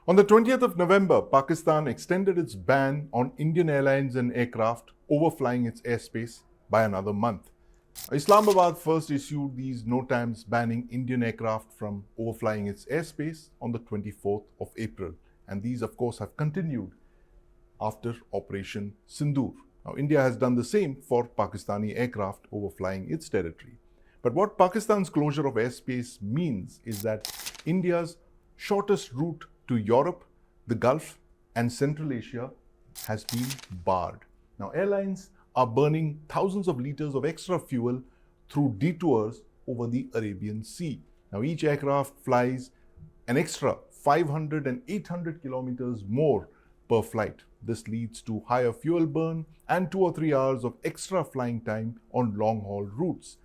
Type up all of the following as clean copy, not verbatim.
On the 20th of November, Pakistan extended its ban on Indian airlines and aircraft overflying its airspace by another month. Islamabad first issued these NOTAMs banning Indian aircraft from overflying its airspace on the 24th of April. And these, of course, have continued after Operation Sindoor. Now, India has done the same for Pakistani aircraft overflying its territory. But what Pakistan's closure of airspace means is that India's shortest route to Europe, the Gulf, and Central Asia has been barred. Now, airlines are burning thousands of liters of extra fuel through detours over the Arabian Sea. Now, each aircraft flies an extra 500 and 800 kilometers more per flight. This leads to higher fuel burn and 2 or 3 hours of extra flying time on long-haul routes.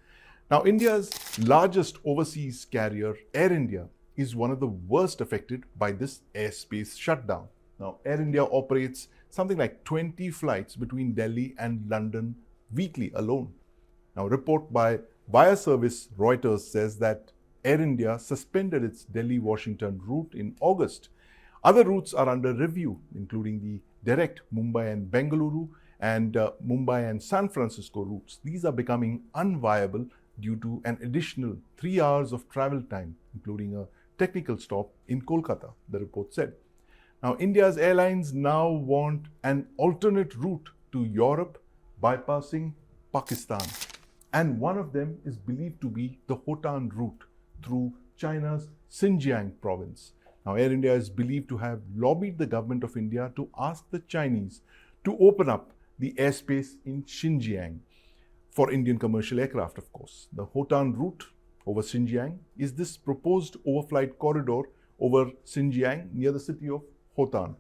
Now, India's largest overseas carrier, Air India, is one of the worst affected by this airspace shutdown. Now, Air India operates something like 20 flights between Delhi and London weekly alone. Now, a report by wire service Reuters says that Air India suspended its Delhi-Washington route in August. Other routes are under review, including the direct Mumbai and Bengaluru and Mumbai and San Francisco routes. These are becoming unviable due to an additional 3 hours of travel time, including a technical stop in Kolkata, the report said. Now, India's airlines now want an alternate route to Europe bypassing Pakistan. And one of them is believed to be the Hotan Route through China's Xinjiang province. Now, Air India is believed to have lobbied the government of India to ask the Chinese to open up the airspace in Xinjiang for Indian commercial aircraft, of course. The Hotan Route over Xinjiang is this proposed overflight corridor over Xinjiang near the city of Hotan.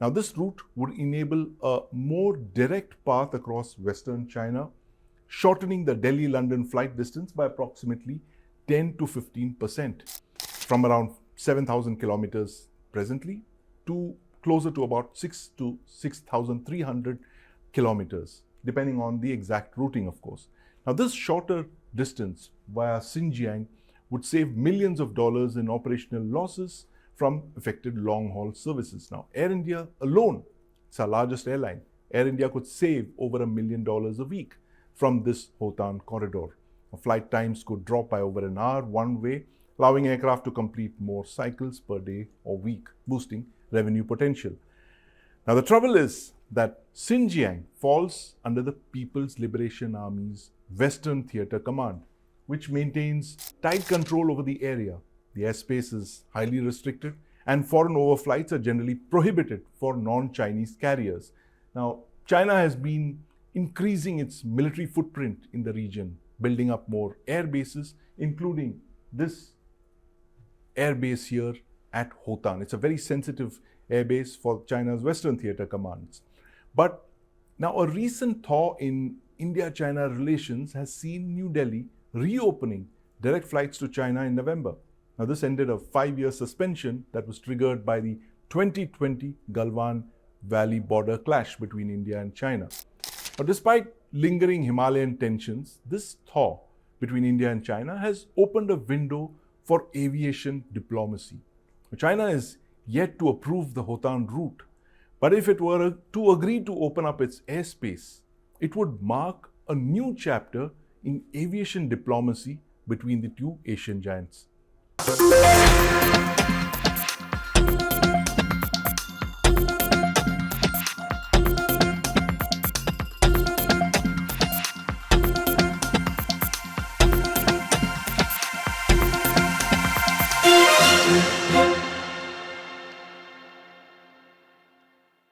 Now, this route would enable a more direct path across Western China, shortening the Delhi-London flight distance by approximately 10 to 15%, from around 7,000 kilometers presently to closer to about 6 to 6,300 kilometers, depending on the exact routing, of course. Now, this shorter distance via Xinjiang would save millions of dollars in operational losses from affected long-haul services. Now, Air India alone, it's our largest airline. Air India could save over $1 million a week from this Hotan corridor. Flight times could drop by over an hour one way, allowing aircraft to complete more cycles per day or week, boosting revenue potential. Now, the trouble is that Xinjiang falls under the People's Liberation Army's Western Theatre Command, which maintains tight control over the area. The airspace is highly restricted and foreign overflights are generally prohibited for non-Chinese carriers. Now, China has been increasing its military footprint in the region, building up more air bases, including this air base here at Hotan. It's a very sensitive air base for China's Western Theatre Commands. But now a recent thaw in India-China relations has seen New Delhi reopening direct flights to China in November. Now, this ended a 5-year suspension that was triggered by the 2020 Galwan Valley border clash between India and China. But despite lingering Himalayan tensions, this thaw between India and China has opened a window for aviation diplomacy. China is yet to approve the Hotan route, but if it were to agree to open up its airspace, it would mark a new chapter in aviation diplomacy between the two Asian giants.